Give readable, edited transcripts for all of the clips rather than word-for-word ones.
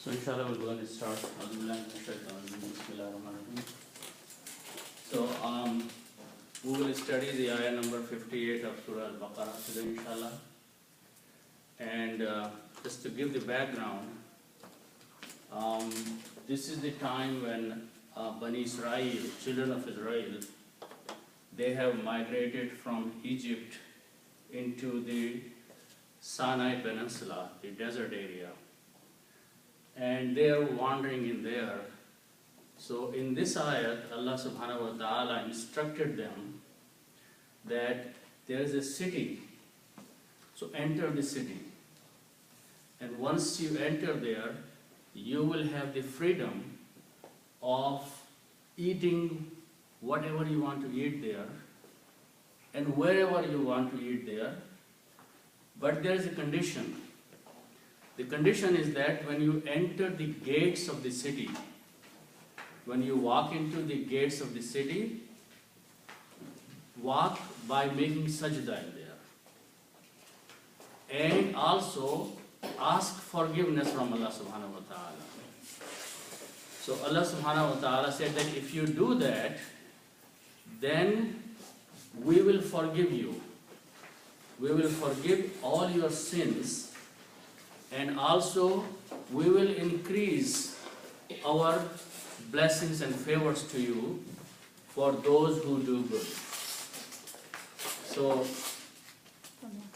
So inshallah we're going to start. So we will study the ayah number 58 of Surah Al-Baqarah today inshallah. And just to give the background, this is the time when Bani Israel, children of Israel, they have migrated from Egypt into the Sinai Peninsula, the desert area. And they are wandering in there. So in this ayat, Allah subhanahu wa ta'ala instructed them that there is a city, so enter the city. And once you enter there, you will have the freedom of eating whatever you want to eat there and wherever you want to eat there. But there is a condition. The condition is that when you enter the gates of the city, when you walk into the gates of the city, walk by making sajda in there. And also ask forgiveness from Allah subhanahu wa ta'ala. So Allah subhanahu wa ta'ala said that if you do that, then we will forgive you. We will forgive all your sins. And also, we will increase our blessings and favors to you for those who do good. So,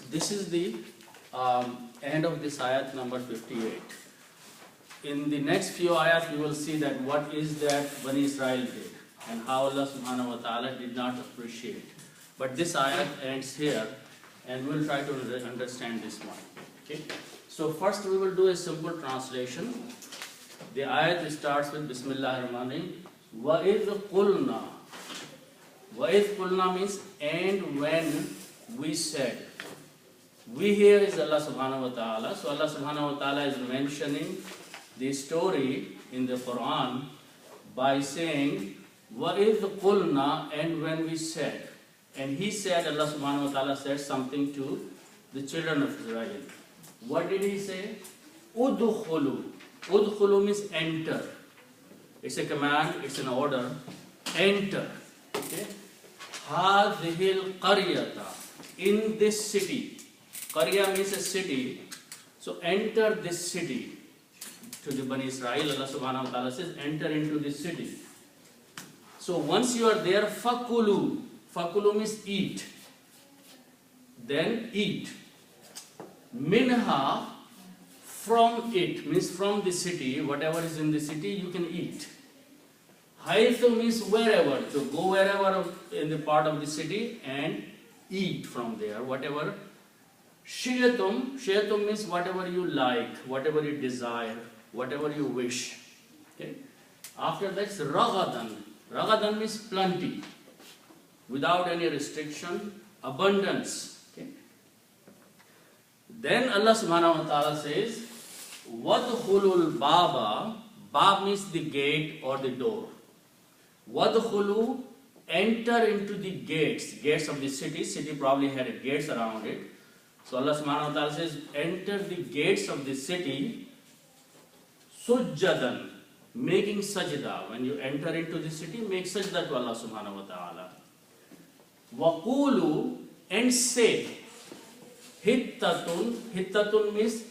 this is the end of this ayat number 58. In the next few ayat, you will see that what is that Bani Israel did and how Allah subhanahu wa ta'ala did not appreciate. But this ayat ends here, and we'll try to understand this one. Okay? So first we will do a simple translation. The ayat starts with Bismillah ar-Rahman ar-Rahim. وَإِذْ قُلْنَا. وَإِذْ قُلْنَا means and when we said. We here is Allah subhanahu wa ta'ala. So Allah subhanahu wa ta'ala is mentioning the story in the Quran by saying وَإِذْ قُلْنَا and when we said. And he said, Allah subhanahu wa ta'ala said something to the children of Israel. What did he say? Udkhulu. Udkhulu means enter. It's a command, it's an order. Enter. Okay? Hadhil qaryata. In this city. Qarya means a city. So enter this city. To the Bani Israel, Allah subhanahu wa ta'ala says, enter into this city. So once you are there, fakulu. Fakulu means eat. Then eat. Minha, from it, means from the city, whatever is in the city, you can eat. Haythu means wherever, so go wherever in the part of the city and eat from there, whatever. Shi'atum, shi'atum means whatever you like, whatever you desire, whatever you wish. Okay? After that, ragadan. Ragadan means plenty, without any restriction, abundance. Then Allah subhanahu wa ta'ala says, وَدْخُلُوا الْبَابَ. Bab means the gate or the door. وَدْخُلُوا, enter into the gates. Gates of the city. City probably had gates around it. So Allah subhanahu wa ta'ala says, enter the gates of the city. Sujjadan, making sajda. When you enter into the city, make sajda to Allah subhanahu wa ta'ala. وَقُولُوا, and say. Hittatun. Hittatun means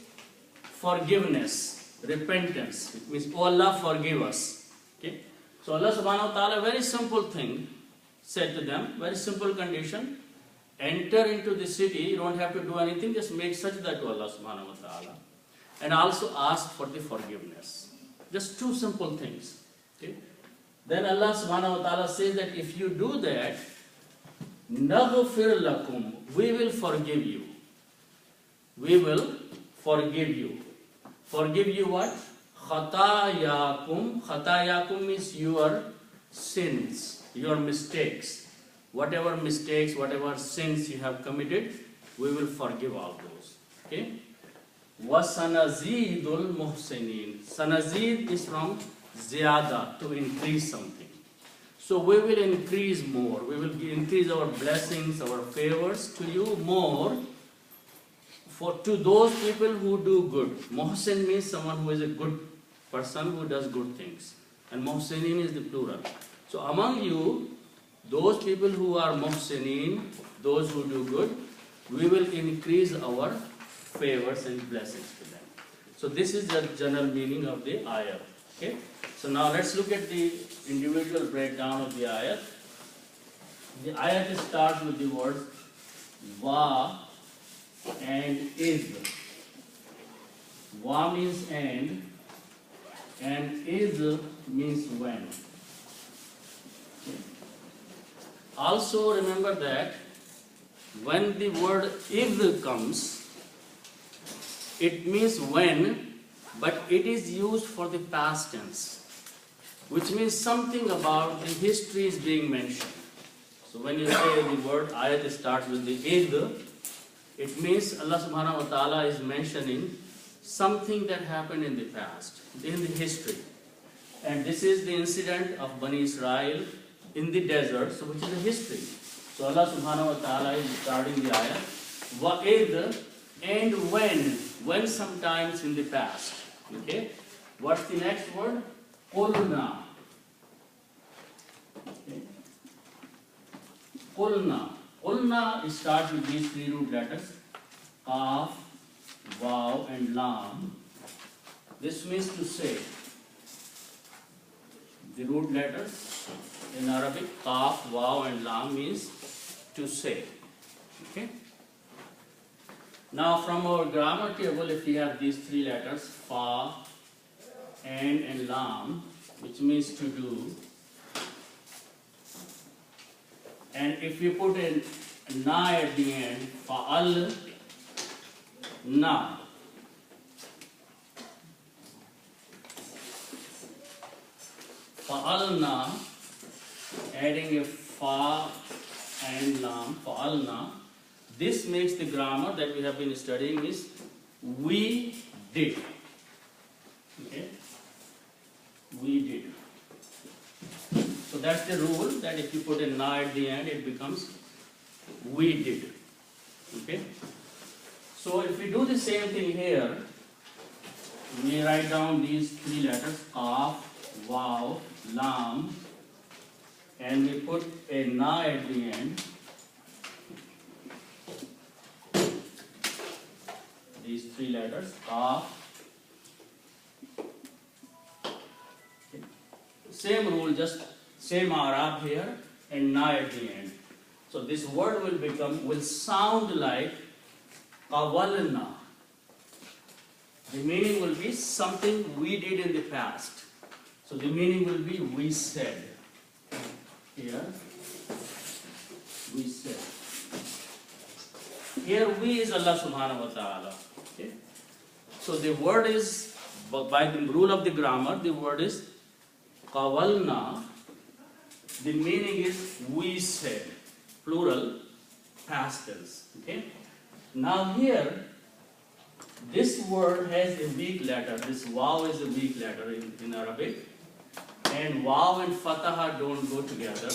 forgiveness, repentance. It means, oh Allah, forgive us. Okay? So Allah subhanahu wa ta'ala, very simple thing, said to them, very simple condition. Enter into the city, you don't have to do anything, just make sajda to Allah subhanahu wa ta'ala. And also ask for the forgiveness. Just two simple things. Okay? Then Allah subhanahu wa ta'ala says that if you do that, naghfir lakum, we will forgive you. We will forgive you. Forgive you what? Khatayakum. Khatayakum means your sins, your mistakes. Whatever mistakes, whatever sins you have committed, we will forgive all those. Okay? Wasanazidul muhsinin. Sanazid is from ziyada, to increase something. So we will increase more. We will increase our blessings, our favors to you more. To those people who do good. Muhsin means someone who is a good person who does good things. And muhsinin is the plural. So among you, those people who are muhsinin, those who do good, we will increase our favors and blessings to them. So this is the general meaning of the ayah. Okay? So now let's look at the individual breakdown of the ayah. The ayah starts with the words wa and is. Wa means and is means when. Also remember that when the word if comes, it means when, but it is used for the past tense, which means something about the history is being mentioned. So when you say the word ayat starts with the id, it means Allah subhanahu wa ta'ala is mentioning something that happened in the past, in the history. And this is the incident of Bani Israel in the desert, so which is a history. So Allah subhanahu wa ta'ala is starting the ayah, wa'id, and when sometimes in the past. Okay? What's the next word? Qulna. Okay. Qulna. Qulna starts with these three root letters, Qaf, Waw, and Lam. This means to say. The root letters in Arabic, Qaf, Waw, and Lam means to say. Okay? Now from our grammar table, if we have these three letters, Fa, and Lam, which means to do, and if we put a na at the end, Fa'al, na. Fa'alna, adding a fa and lam, fa'alna. This makes the grammar that we have been studying is we did. Okay? We did. So that's the rule, that if you put a na at the end, it becomes we did. Okay? So if we do the same thing here, we write down these three letters, Qaf, Waw, Lam, and we put a na at the end. These three letters, Qaf. Okay. Same rule, just same Arab here and na at the end. So this word will sound like qawalna. The meaning will be something we did in the past. So the meaning will be we said. Here, we said. Here we is Allah subhanahu wa ta'ala. Okay? So the word is, by the rule of the grammar, the word is qawalna. The meaning is we said. Plural, past tense. Okay? Now here, this word has a weak letter. This waw is a weak letter in Arabic. And waw and fataha don't go together.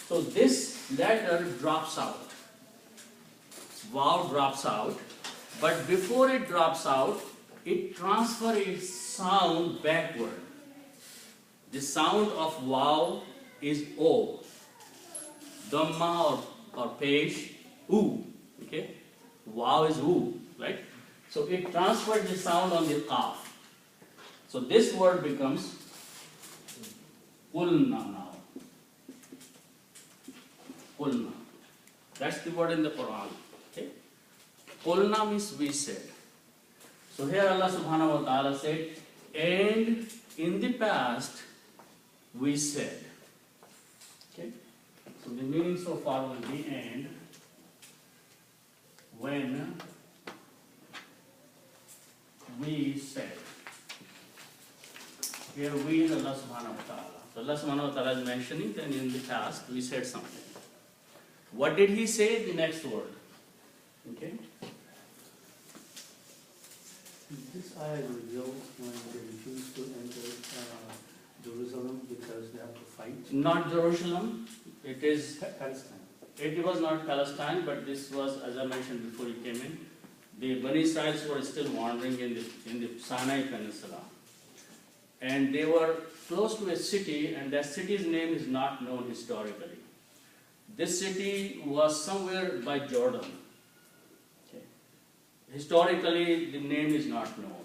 So this letter drops out. Waw drops out. But before it drops out, it transfers its sound backward. The sound of waw is O. Dhamma or pesh, U. Okay? Waw is U, right? So it transfers the sound on the qaf. So this word becomes qulna now. Qulna. That's the word in the Quran. Okay? Qulna means we said. So here Allah subhanahu wa ta'ala said, and in the past we said. Okay? So the meaning so far will be and when we said. Here we is Allah subhanahu wa ta'ala. So Allah subhanahu wa ta'ala is mentioning that in the past we said something. What did he say? The next word. Okay? This ayah reveals when they refuse to enter Jerusalem because they have to fight. Not Jerusalem. It is. Palestine. It was not Palestine, but this was, as I mentioned before you came in, the Bani Israel were still wandering in the Sinai Peninsula. and they were close to a city, and that city's name is not known historically. This city was somewhere by Jordan. Okay. Historically, the name is not known.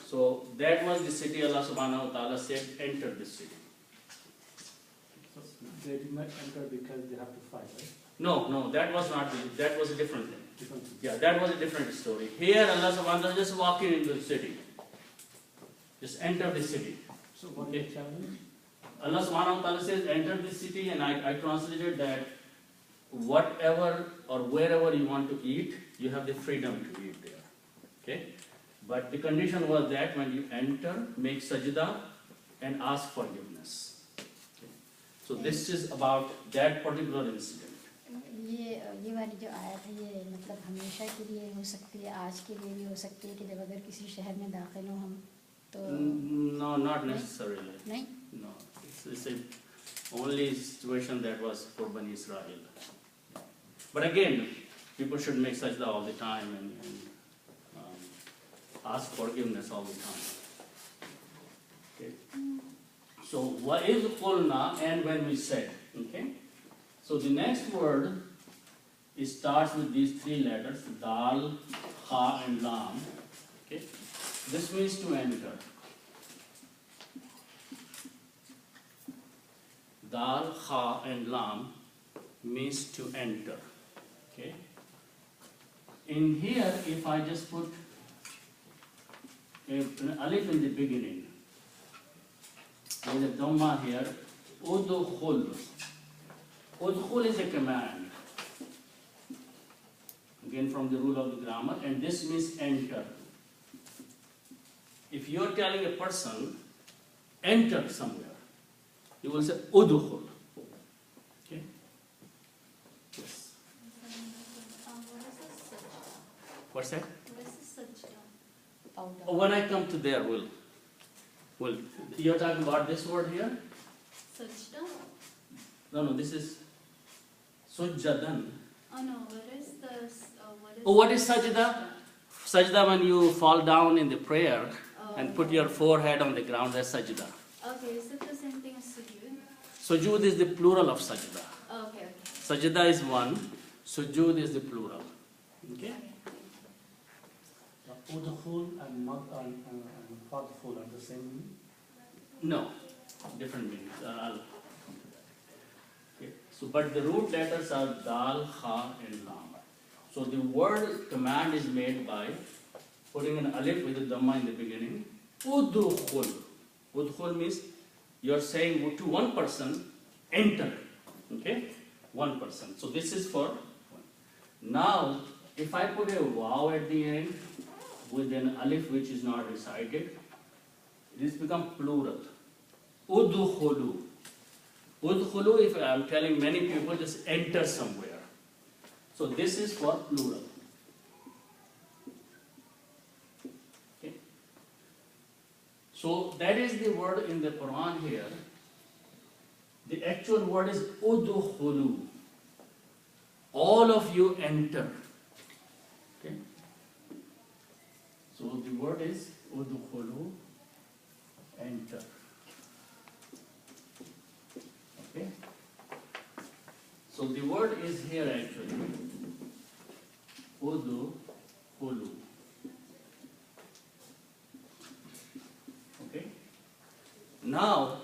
So that was the city Allah subhanahu wa ta'ala said, enter this city. So they did not enter because they have to fight, right? No, that was not, that was a different thing. Different thing. Yeah, that was a different story. Here Allah subhanahu wa ta'ala just walking into the city. Just enter the city. So what is the challenge? Allah subhanahu wa ta'ala says, enter this city, and I translated that whatever or wherever you want to eat, you have the freedom to eat there. Okay? But the condition was that when you enter, make sajda and ask forgiveness. Okay? So this is about that particular incident. ये वाली जो आयत है ये मतलब हमेशा के लिए हो सकती है, आज के लिए भी हो सकती है कि जब अगर किसी शहर में दाखिल हो हम तो No, not necessarily. नहीं. No, it's a only situation that was for Bani Israel. But again, people should make sajda all the time and ask forgiveness all the time. Okay. So what is qulna and when we said? Okay. So the next word starts with these three letters: dal, kha, and lam. Okay. This means to enter. Dal, kha, and lam means to enter. Okay. In here, if I just put an alif in the beginning, with a dhamma here, udkhul. Udkhul is a command. Again from the rule of the grammar, and this means enter. If you are telling a person, enter somewhere, you will say udkhul. Okay? Yes. What's that? Oh, when I come to there, will you're talking about this word here? Sajda? No, this is sujjadan. Oh no, what is this? What is sajda? Sajda when you fall down in the prayer and put your forehead on the ground, that's sajda. Okay, is it the same thing as sujood? Sujood is the plural of sajda. Okay. Sajda is one, sujood is the plural. Okay? Udkhul and fadkhul are the same meaning? No, different meanings. I'll come to that. Okay. So, but the root letters are dal, kha, and lam. So the word command is made by putting an alif with a dhamma in the beginning. Udkhul. Udkhul means you're saying to one person, enter. Okay? One person. So this is for one. Now, if I put a waw at the end with an alif which is not recited, it has become plural. Udkhulu. Udkhulu, if I am telling many people, just enter somewhere. So this is for plural. Okay. So that is the word in the Quran here. The actual word is udkhulu. All of you enter. Okay. So the word is udkhulu, enter. Okay. So the word is here actually. Udkhulu. Okay. Now,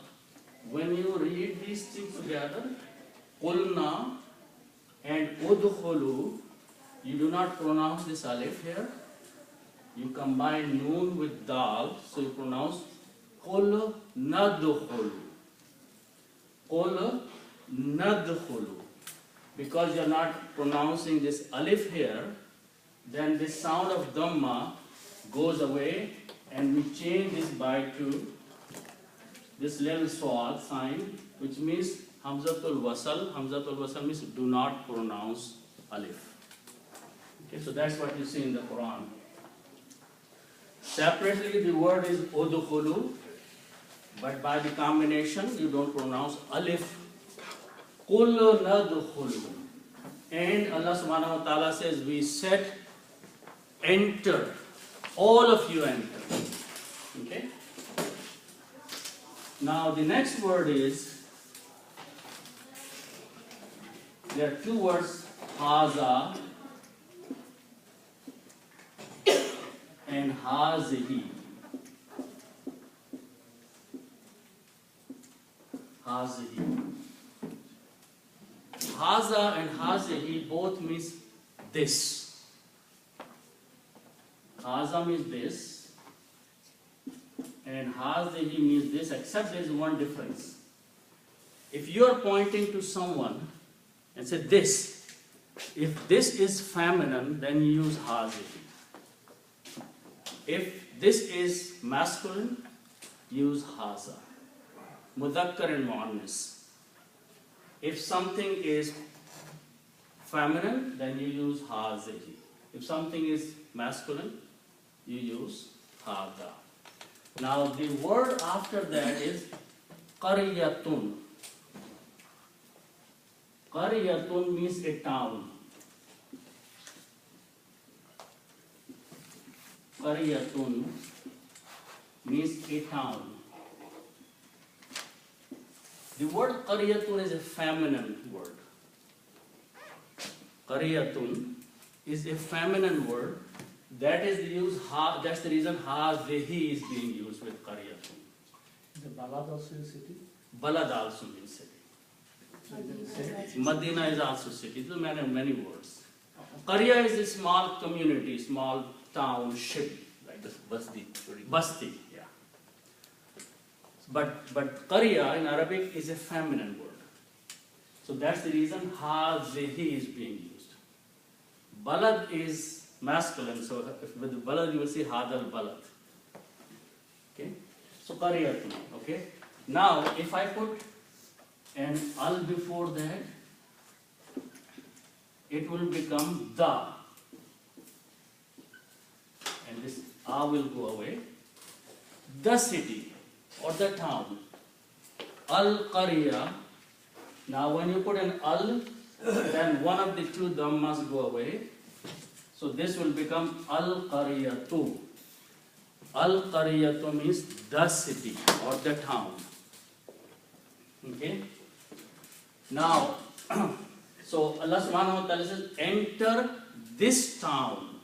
when you read these things together, qulna and udkhulu, you do not pronounce this alif here. You combine noon with dal, so you pronounce qul nadkhulu. Qul nadkhulu. Because you are not pronouncing this alif here, then this sound of dhamma goes away, and we change this by to this little swad sign, which means hamzatul wasal. Hamzatul wasal means do not pronounce alif. Okay, so that's what you see in the Quran. Separately, the word is udkhulu, but by the combination, you don't pronounce alif. Qul nadkhulu. And Allah subhanahu wa ta'ala says, we said, enter. All of you enter. Okay? Now the next word is, there are two words, haza and hazihi. Hazihi. Haza and hazihi both means this. Haza means this, and hazihi means this, except there is one difference. If you are pointing to someone and say this, if this is feminine, then you use hazihi. If this is masculine, use haza. Mudhakkar and muannas. If something is feminine, then you use hazihi. If something is masculine, you use hada. Now the word after that is qaryatun. Qaryatun means a town. Qaryatun means a town. The word qaryatun is a feminine word. Qaryatun is a feminine word. That is the use. That's the reason hazihi is being used with qaryatun. The Balad also is city. Balad also means city. So it is city. Madina is also city. There are many words. Qarya is a small community, small township, like this Basti. Basti, yeah. But Qarya in Arabic is a feminine word. So that's the reason hazihi is being used. Balad is masculine, so if with the balad you will see hadal balad. Okay? So qaryatun, okay? Now if I put an al before that, it will become the. And this a will go away. The city or the town. Al qarya. Now when you put an al, then one of the two dam must go away. So this will become al-qaryatu. Al-qaryatu means the city or the town. Okay? Now, so Allah subhanahu wa ta'ala says, enter this town.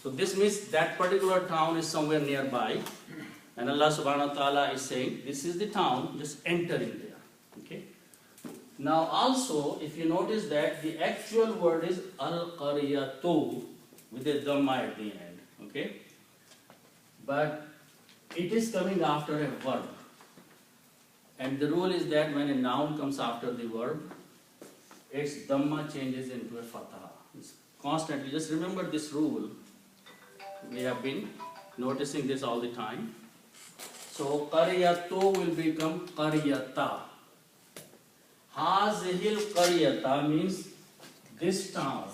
So this means that particular town is somewhere nearby. And Allah subhanahu wa ta'ala is saying, this is the town, just enter in there. Okay? Now also, if you notice that the actual word is al-qaryatu, with a dhamma at the end, okay? But it is coming after a verb. And the rule is that when a noun comes after the verb, its dhamma changes into a fatha. It's constantly, just remember this rule. We have been noticing this all the time. So, qaryatu will become qaryata. Hazihil qaryata means this town.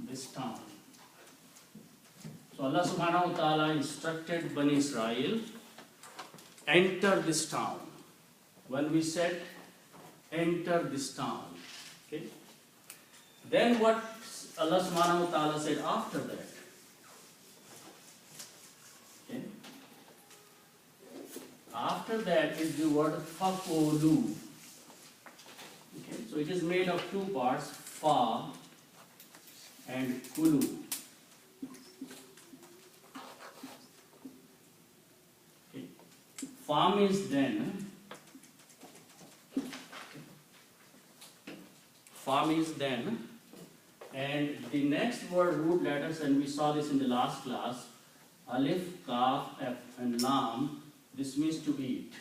This town. So Allah subhanahu wa ta'ala instructed Bani Israel, enter this town. When we said, enter this town. Okay? Then what Allah subhanahu wa ta'ala said after that? Okay? After that is the word fakulu. Okay? So it is made of two parts, fa and kulu. Okay. Fa means then. Fa means then. And the next word, root letters, and we saw this in the last class, alif, kaf, f, and lam, this means to eat.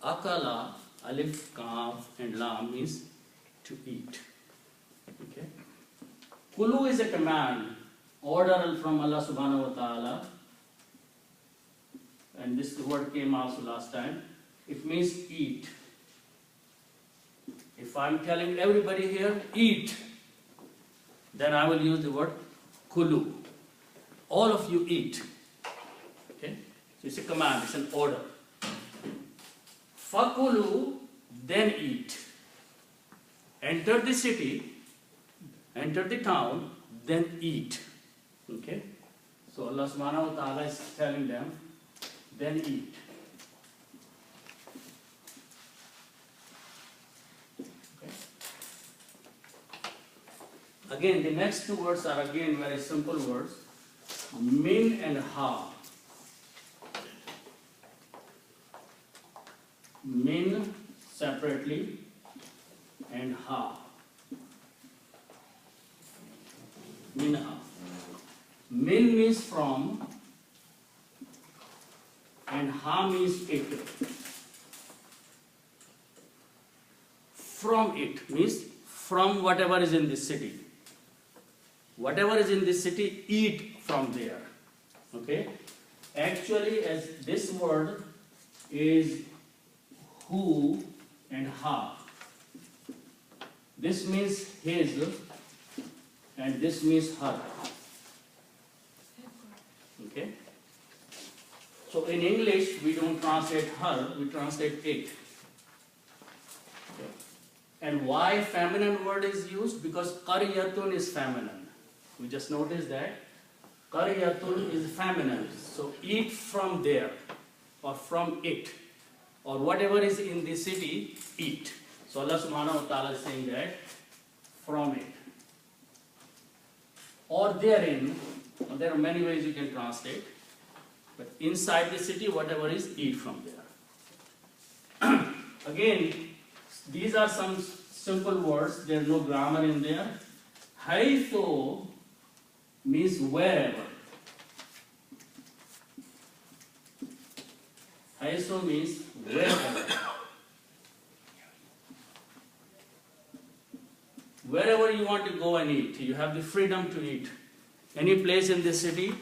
Akala, alif, kaf, and lam means to eat. Okay? Kulu is a command, order from Allah subhanahu wa ta'ala. And this word came also last time. It means eat. If I'm telling everybody here, eat, then I will use the word kulu. All of you eat. Okay? So it's a command, it's an order. Fakulu, then eat. Enter the city, enter the town, then eat. Okay? So Allah subhanahu wa ta'ala is telling them, then eat. Okay. Again, the next two words are again very simple words. Min and ha. Min separately and ha. Minha. Min means from and ha means it. From it means from whatever is in this city. Whatever is in this city, eat from there. Okay? Actually, as this word is who and ha. This means his and this means her. Okay? So in English, we don't translate her, we translate it. Okay. And why feminine word is used? Because qaryatun is feminine. We just noticed that qaryatun is feminine. So eat from there or from it or whatever is in the city, eat. So Allah subhanahu wa ta'ala is saying that from it. Or therein, there are many ways you can translate, but inside the city, whatever is, eat from there. Again, these are some simple words, there is no grammar in there. Haythu means wherever. Haythu means wherever. Wherever you want to go and eat, you have the freedom to eat. Any place in the city,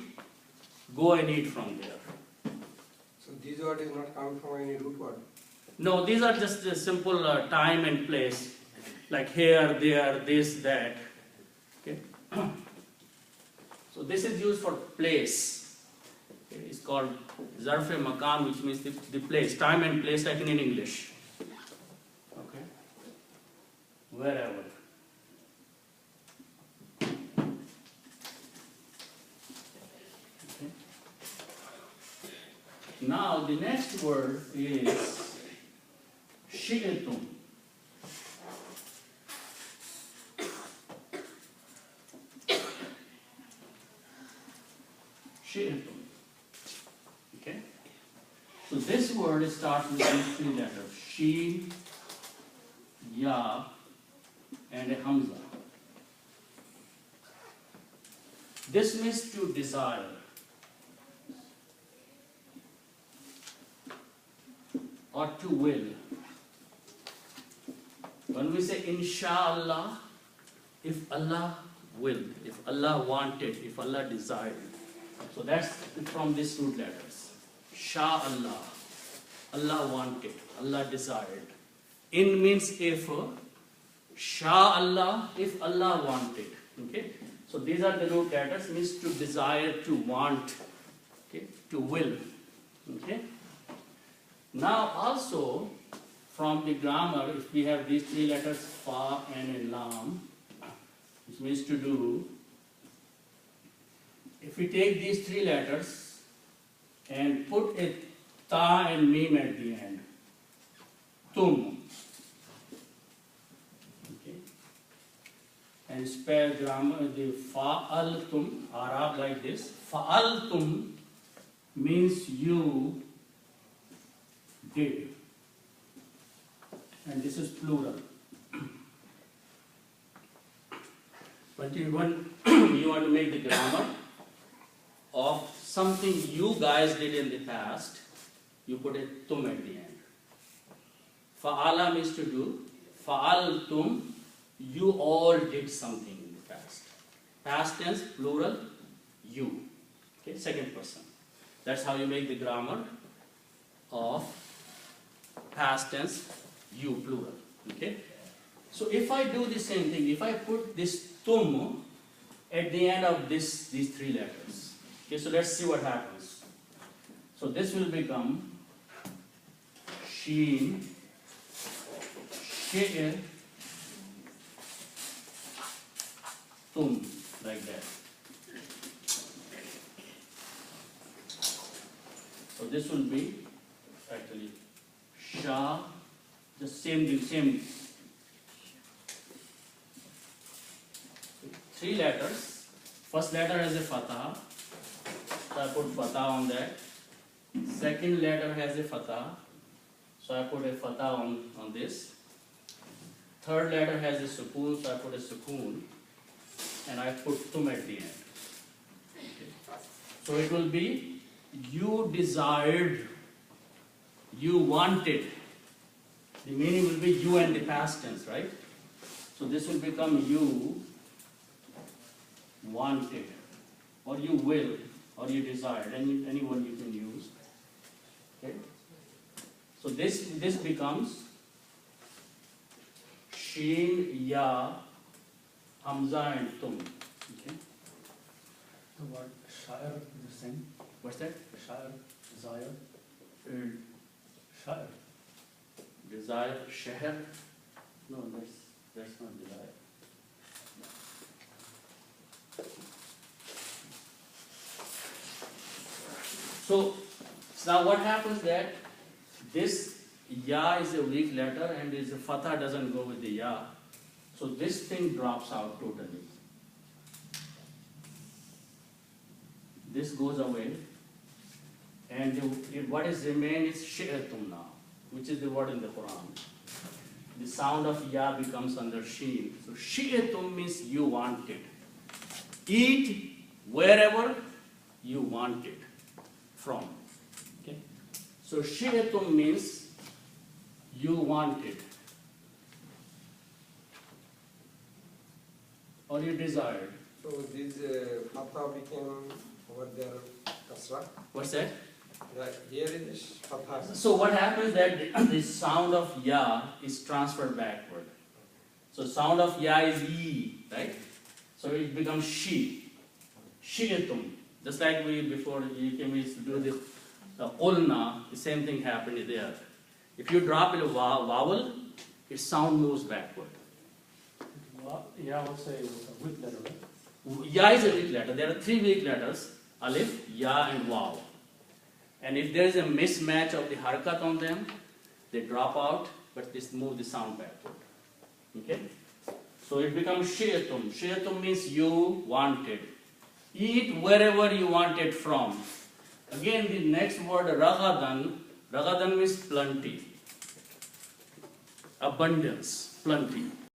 go and eat from there. So this word is not coming from any root word. No, these are just a simple time and place, like here, there, this, that. Okay. So this is used for place. Okay. It's called zarf-e makan, which means the place, time and place, like in English. Okay. Wherever. Now the next word is shi'tum. Shi'tum. Okay? So this word starts with these three letters. Shin, Ya, and a Hamza. This means to desire. Or to will. When we say inshallah, if Allah willed, if Allah wanted, if Allah desired. So that's from these root letters. Sha Allah. Allah wanted, Allah desired. In means if, Sha Allah, if Allah wanted. Okay? So these are the root letters, means to desire, to want, okay? To will. Okay? Now also, from the grammar, if we have these three letters, fa and lam, which means to do, if we take these three letters and put a ta and mim at the end, tum, okay, and spell grammar, the fa'altum, Arab like this, fa'altum means you did, and this is plural. But you want to make the grammar of something you guys did in the past, you put a tum at the end. Fa'ala means to do, fa'altum, you all did something in the past. Past tense, plural, you. Okay, second person. That's how you make the grammar of past tense, you, plural. Okay? So if I do the same thing, if I put this tum at the end of these three letters, okay, so let's see what happens. So this will become sheen, she'er, tum, like that. So this will be actually sha, the same. Three letters. First letter has a fatha, so I put fatha on that. Second letter has a fatha, so I put a fatha on this. Third letter has a sukoon, so I put a sukoon, and I put tum at the end. Okay. So it will be you desired, you wanted. The meaning will be you and the past tense, right? So this will become you wanted, or you will, or you desired, any one you can use. Okay? So this becomes Sheen, Ya, Hamza and Tum. Okay? The word sha'ir is the same. What's that? Sha'ir, desire, Uh, sha'ir. Desire, Sheher. No, that's not desire. So now what happens that this ya is a weak letter and is a fatha doesn't go with the ya. So this thing drops out totally. This goes away, and what is remained is shi'atum now, which is the word in the Quran. The sound of ya becomes under sheen. So shi'atum means you wanted. Eat wherever you wanted from. Okay? So shi'atum means you wanted or you desired. So this fatha became over there kasra. What's that? Here is fatha. So what happens that the sound of ya is transferred backward. So sound of ya is e, right? So it becomes she. Shi'atum. Just like we before we used to do this qulna, the same thing happened there. If you drop a vowel, its sound moves backward. Yeah, I would say it was a weak letter, right? Ya is a weak letter. There are three weak letters: alif, ya, and waw. And if there is a mismatch of the harakat on them, they drop out, but this move the sound backward. Okay? So it becomes shi'atum. Shi'atum means you wanted. Eat wherever you wanted from. Again, the next word, ragadan. Ragadan means plenty. Abundance, plenty.